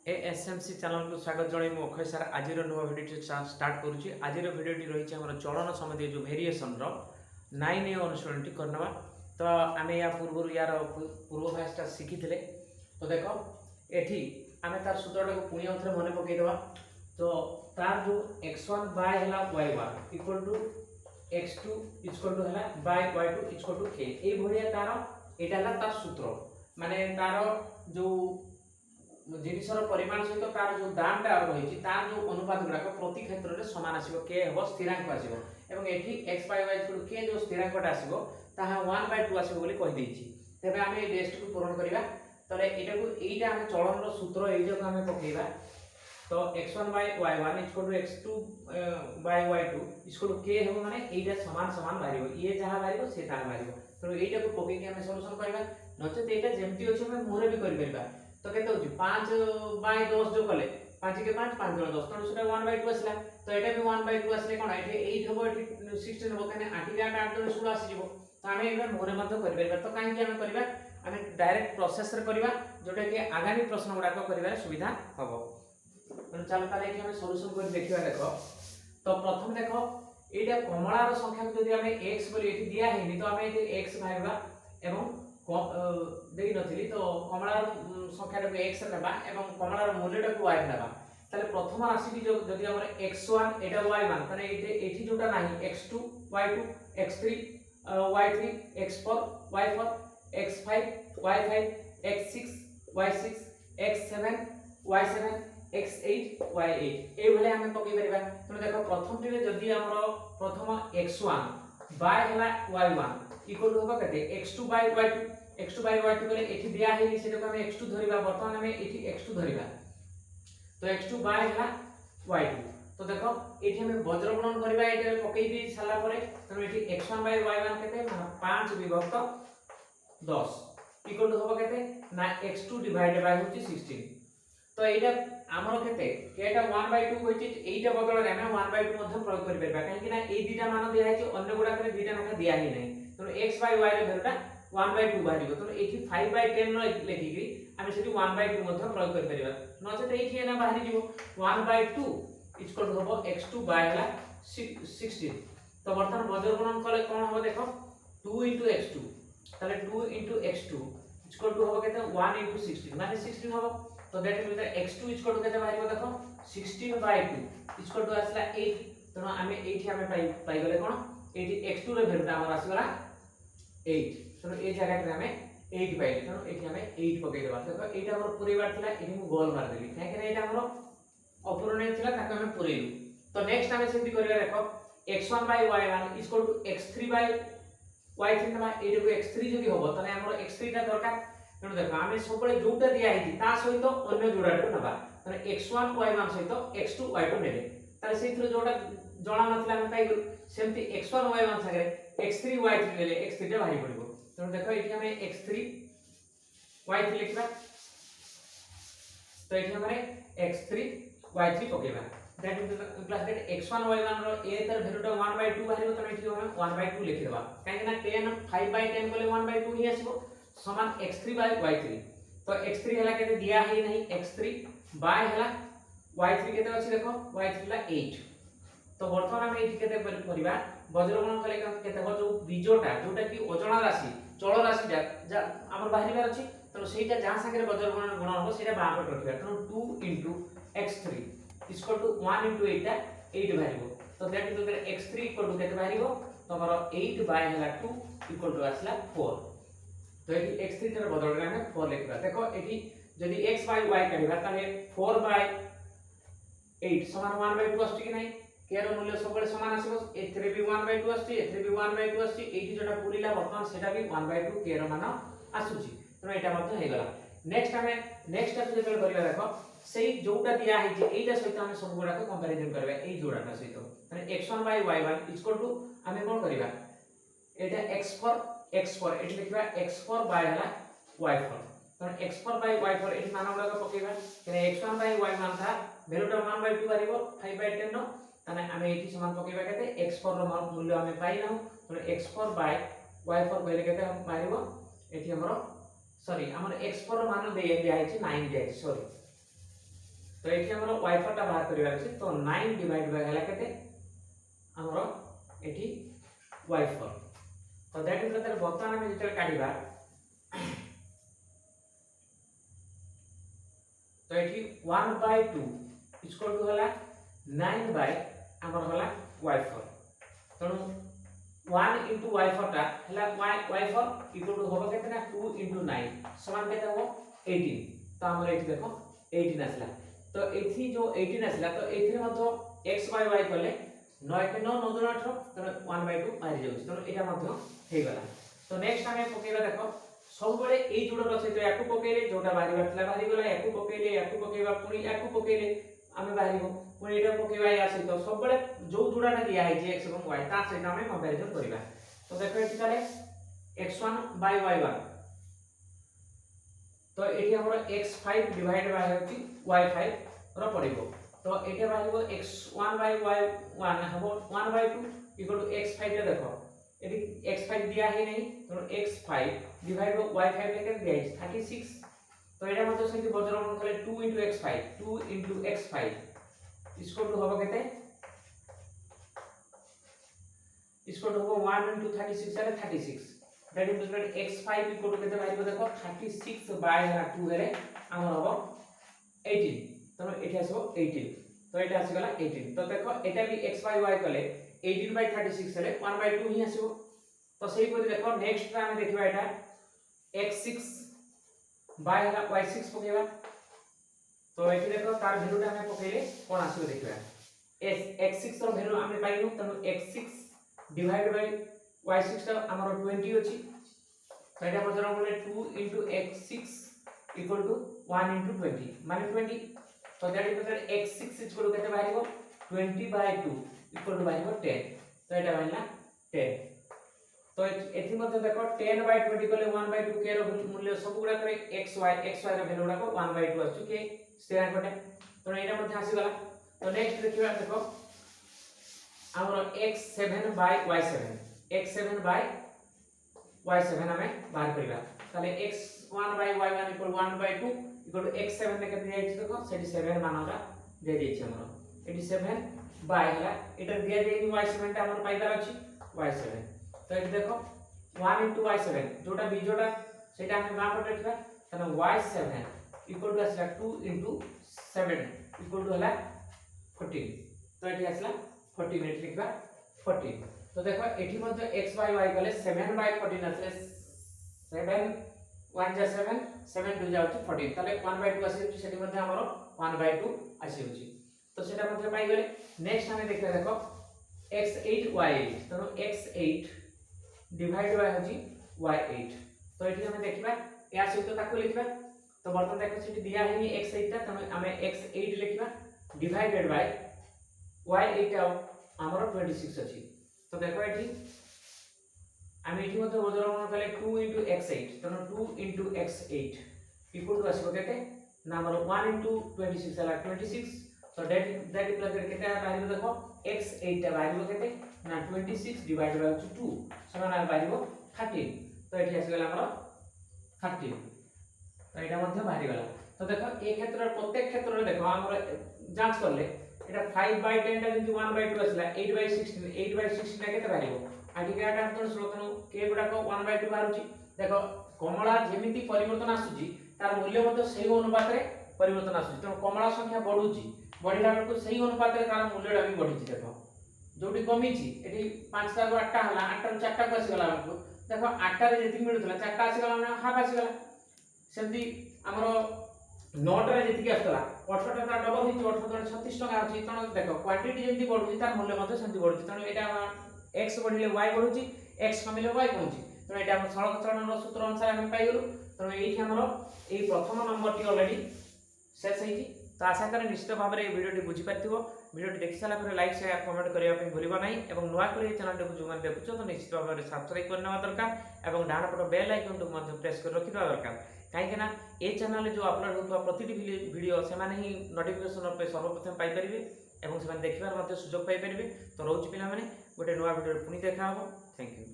एएसएमसी channel को स्वागत जणाई मु अक्षय सर आज नुआ भिडियो स्टार्ट करुच्ची आज भिडियोटी रही आम चलन समिति जो भेरिएसन नाइन ए अनुसरण करना तो आम या पूर्व यार पूर्वाभासटा शिखी तो देख एठी आम तार सूत्र को पुणी थे मन पकईदे तो तार जो x1 बाय है y1 equal to x2 equal to है by y2 equal to k ये भाया तार यहाँ तार सूत्र माने तार जो जिनसर परिमाण सहित तार जो दामटा रही तार जो अनुपात गुड़ाक प्रति क्षेत्र में सामान आसो के हम स्थिरांक आसो और ये एक्स बाय वाई के जो स्थिरांकटा आसो ताहा 1/2 आसो बोली कहि देछि तेबे आमे ए टेस्ट को पूरण करिबा तले एटा को एटा आमे चलन रो सूत्र एटा को आमे पकेइबा तो x1 by y1 equal to x2 by y2 equal to k हम माने एटा समान समान बारिबो ये जहा बारिबो से ताहा बारिबो तो एटा को पकेइ के आमे सॉल्यूशन करबा नचेत एटा जेमति अछि हम मोरे भी करि परबा तो केते होची 5 बाय 10 जो कले 5 के 5 5 गुणा 10 तो सेटा 1/2 आसला तो एटा भी 1/2 आसले कोन एठी 8 हबो एठी 16 हबो कने 8 के 8 8 16 आसी जिवो तो आमे एबे मोरे मध्य करि परबा तो काहे कि आमे करबा आमे डायरेक्ट प्रोसेस रे करबा जोटा कि आगामी प्रश्न गुडा को करिवार सुविधा हबो तो चल ताले कि आमे सॉल्यूशन कर देखिबा देखो तो प्रथम देखो एटा कमला रो संख्या को जदि आमे x बोली एठी दिया हेनी तो आमे एठी x भाइबा एवं देई नथिली तो कमलार संख्याटा को x नेबा एवं कमलार मूल्यटा को y नेबा ताले प्रथम राशि की जो जदि हमर x1 एटा y1 तने एठी जोटा नाही x2 y2 x3 y3 x4 y4 x5 y5 x6 y6 x7 y7 x8 y8 ए भले हम पकई परबा तने देखो प्रथम टिले जदि हमर प्रथम x1 बाय हला y1 इक्वल टू होबा कते x2 by y2 x2 by y2 करे एठी दिया हेनी सेटा को हम x2 धरिबा वर्तमान हम एठी x2 धरिबा तो x2 बाय हला y2 तो देखो एठी हम वज्र गुणन करबा एटा पकई दी साला परे तो एठी x1 बाय y1 कते 5 विभक्त 10 इक्वल टू होबा कते ना x2 डिवाइडेड बाय होची 16 तो एटा हमर कते केटा 1/2 होची एटा बदल रे हम 1/2 मध्ये प्रयोग कर परबा काहे कि ना ए दिटा मान दिया है अन्य गुडा करे दिटा नाका दिया ही नै तो x बाय y रे भेलटा 1/2 बाहिरिबो तो एठी 5/10 न लेखि कि हम सेठी 1/2 मध्ये प्रयोग कर परबा न से एठी एना बाहिरि जिवो 1/2 इक्वल टू होबो x2 बाय हला 16 तो वर्तमान वज्र गुणन कले कोन होबो देखो 2 x2 ताले 2 x2 इक्वल टू होबो केते 1 16 माने 16 होबो तो that means x2 equal to केते बाहिरिबो देखो 16/2 इक्वल टू आसला 8 तो हमें एठी हमें पाई गले कोन एठी x2 रे वैल्यूटा हमर आसीगला 8 तो ए जगह रे हमें 8 पाइले तो एठी हमें 8 पकई देबा देखो एटा हमर पुरेबार थिला एठी मु गोल मार देली काहे कि एटा हमर अपूरणीय थिला ताको हमें पुरेलु तो नेक्स्ट हमें सेमती करिया देखो x1 by y1 equal to x3 bye y3 ना एटा को x3 जदी होबो तने हमर x3 टा दरकार तेणु देखो आमे सबले जोटा दिया हेती ता सहित अन्य जोड़ाटा नबा तने x1 y1 सहित x2 y2 नेले ताले सेथि जोटा जणा नथिला हम पाइ गलु सेमती x1 y1 संगे x3 y3 नेले x3 टा भारी पड़िबो तेणु देखो एठी हमें x3 y3 लिखबा तो एठी हमरे x3 y3 पकेबा that is plus that x1 y1 row ए तर वैल्यूटा 1/2 बाहिरबो तो एठी हम 1/2 लिखि देबा काहे ना 10 5/10 बोले 1/2 ही आसीबो समान x3 बाय y3 तो x3 हला केते दिया है नहीं x3 बाय हला y3 केते अछि देखो y3 ला 8 तो वर्तमान हम एठी केते परिबा वज्र गुणन कले केते हो जो बीजोटा जोटा कि अजणा राशि चल राशि जा हमर बाहिरबार अछि तो सेटा जहां संगे वज्र गुणन हो सेटा बाहर रखिबा तो 2 x3 इक्वल टू 1 8 टा 8 बाहिरबो तो that is x3 equal to केते बाहिरबो तो हमर 8 बाय हला 2 इक्वल टू आसला 4 तो एठी x3 टर बदल रे हम 4 लिखबा देखो एठी जदी x बाय y करिबा ताले 4 बाय 8 समान 1/2 आछि कि नै के रो मूल्य सबले समान आसीबो एथरे भी 1/2 आछि एथरे भी 1/2 आछि एठी जोटा पुरीला वर्तमान सेटा भी 1/2 के रो मान आसुची तो एटा मत हे गला नेक्स्ट हमें नेक्स्ट स्टेप जे करिबा देखो सेही जोटा दिया है जे एटा सहित हम सब गुडा को कंपैरिजन करबा ए जोडाटा सहित माने x1 by y1 equal to हमें कोन करबा एटा x4 एठी लिखबा x4 बाय हला y4 तो x4 बाय y4 एठी मान गुडा को पकेबा तने x1 बाय y1 था वैल्यूटा 1/2 बारिबो 5/10 नो तने हमें एठी समान पकेबा केते x4 रो मूल्य हमें पाइ ना तो x4 बाय y4 पहिले केते हम मारिबो एठी हमरो सॉरी हमर x4 रो मान दिया है 9 दिया है सॉरी तो ये हमर y4 टा बाहर करिवार अछि तो 9 डिवाइड बाय हला केते हमर एठी y4 तो दैट इज मतलब बर्तमान हम जेतल काढिबा तो एठी 1/2 इक्वल टू हला 9 बाय हमर हला y4 तणु 1 into y4 टा हला y4 इक्वल टू होबा केते ना 2 into 9 समान केते हो 18 तो हमर एठी देखो 18 आसला तो एथि जो 18 आसला तो एथि मधो x by y कले 9 के 9 9 18 तो 1/2 मारि जाउछ तो एटा मधो हे गला तो नेक्स्ट हमें पकेबा देखो सब बेले ए जोडर अछि तो याकू पकेले जोटा बाहरी बाटला बाहरी गला याकू पकेबा पुनी याकू पकेले आमे बाहरीबो पुनी एटा पकेबा या सहित सब बेले जो जोडाटा दिया है जे x एवं y ता सहित हमें कंपैरिजन करिबा तो देखो एठी ताले x1 by y1 तो एठी हमर x5 डिवाइड बाय होती y5 रो पड़िबो तो एठी बाहिबो x1 by y1 हबो 1/2 इक्वल टू x5 रे देखो एठी x5 दिया है नहीं तो x5 डिवाइड बाय y5 लेके दिया है 36 तो एटा मते सेति बजरंग कले 2 into x5 इक्वल टू हबो केते इक्वल टू हबो 1 into 36 रे 36 that is equal to x5 equal to केते बाहिबो देखो 36 by 2 रे हमर हबो 18 तो एठी आसबो 18 तो एटा आसी गला 18 तो देखो एटा भी x by y कले 18 by 36 रे 1/2 ही आसीबो तो सही परि देखो नेक्स्ट रा हम देखबा एटा x6 by हला y6 पकेबा तो एठी देखो तार वैल्यूटा हम पकेले कोन आसीबो देखबा x6 रो वैल्यू हम पाइनु तनो x6 डिवाइड बाय y6 टा हमर 20 अछि तो एटा बजरंग बोले 2 into x6 equal to 1 into 20 माने 20 तो that is x6 equal to केते बाहिबो 20 by 2 इक्वल टू बाहिबो 10 तो एटा बाहिला 10 तो एथि मध्ये देखो 10 by 20 कले 1/2 के रो मूल्य सब गुडा करे xy रो वैल्यू गुडा को 1/2 आछु के शेयर करते तो एटा मध्ये आसी गला तो नेक्स्ट देखिबा देखो हमर x7 by y7 हमें बाहर करिबा ताले x1 by y1 equal 1/2 equal to x7 लेके दिया है देखो सेठी 7 मानटा दे दै छै हमरो एठी 7 by हला एटा दिया जे y7 टा हमर पाइबार अछि y7 तो एठी देखो 1 into y7 जोटा बी जोटा सेटा हम मा पर रखबा तने y7 equal to असला 2 into 7 equal to हला 14 तो एठी असला 14 एठी लिखबा 14 तो देखो एठी मध्ये x by y कले 7 by 14 असले 7 1 जा 7 7 2 जा 14 तले 1/2 आसी सेठी मध्ये हमरो 1/2 आसी होची तो सेटा मध्ये पाई गेले नेक्स्ट हमें देखले देखो x8 y8 तो x8 डिवाइड बाय होची y8 तो एठी हमें देखबा या सहित ताको लिखबा तो बर्तन देखो सेठी दिया है x8 ता तमे हमें x8 लिखबा डिवाइडेड बाय y8 ता हमरो 26 अछि तो देखो एठी আমি এটি মধ্যে বজরং কলে 2 into x8 তনো 2 into x8 equal to আসবে কেতে না আমার 1 into 26 হলা 26 সো দ্যাট ইকুয়াল কেতে বাহিব দেখো x8 টা বাহিব কেতে না 26 ডিভাইড বাই 2 সমান বাহিব 13 তো এটি আসবে আমরা 13 তো এটা মধ্যে বাহির গলা তো দেখো এই ক্ষেত্রে প্রত্যেক ক্ষেত্রে দেখো আমরা যাঞ্চ করলে এটা 5 by 10 টা যদি 1/2 আসলা 8 by 16 টা কেতে বাহিব आटिकाटा तो श्रोतनु के गुडा को 1/2 बारुची देखो कमला जेमिति परिवर्तन आसुची तार मूल्य मते सही अनुपात रे परिवर्तन आसुची तो कमला संख्या बढ़ुची बढ़िला को सही अनुपात रे तार मूल्यटा भी बढ़िची देखो जोटी कमीची एठी 5 टा 8 टा हला 8 टा 4 टा आसी गला हमको देखो 8 टा रे जेति मिलुतला 4 टा आसी गला हाफ आसी गला सेमती हमरो 9 टा रे जेति के आस्तला 18 टा डबल हिची 18 टा 36 टका आछि तनो देखो क्वांटिटी जेति बढ़ुची तार मूल्य मते सेमती बढ़ुची तनो एटा x बढ़िले y बढ़ुची x कमिले y कमुची तो एटा हम सड़क चलनर सूत्र अनुसार हम पाइ गेलु तो एही हमरो एही प्रथम नंबर टी ऑलरेडी शेष हेची तो आशा करे निश्चित भाव रे वीडियो टी बुझी पाथिबो वीडियो टी देखि साला पर लाइक शेयर कमेंट करिया पे भूलिबा नै एवं नुवा करे चैनल टी जो मन देखुछो तो निश्चित भाव रे सब्सक्राइब करना दरकार एवं डान पट बेल आइकन को मध्य प्रेस कर रखिबा दरकार काहे ना ए चैनल जो अपलोड होतवा प्रतिटी वीडियो से माने ही नोटिफिकेशन पे सर्वप्रथम पाइ परिबे एवं से देखिबार मध्य सुযোগ पाइ परिबे तो रोज पिला माने गोटे नया वीडियो पुनी देखा हो थैंक यू।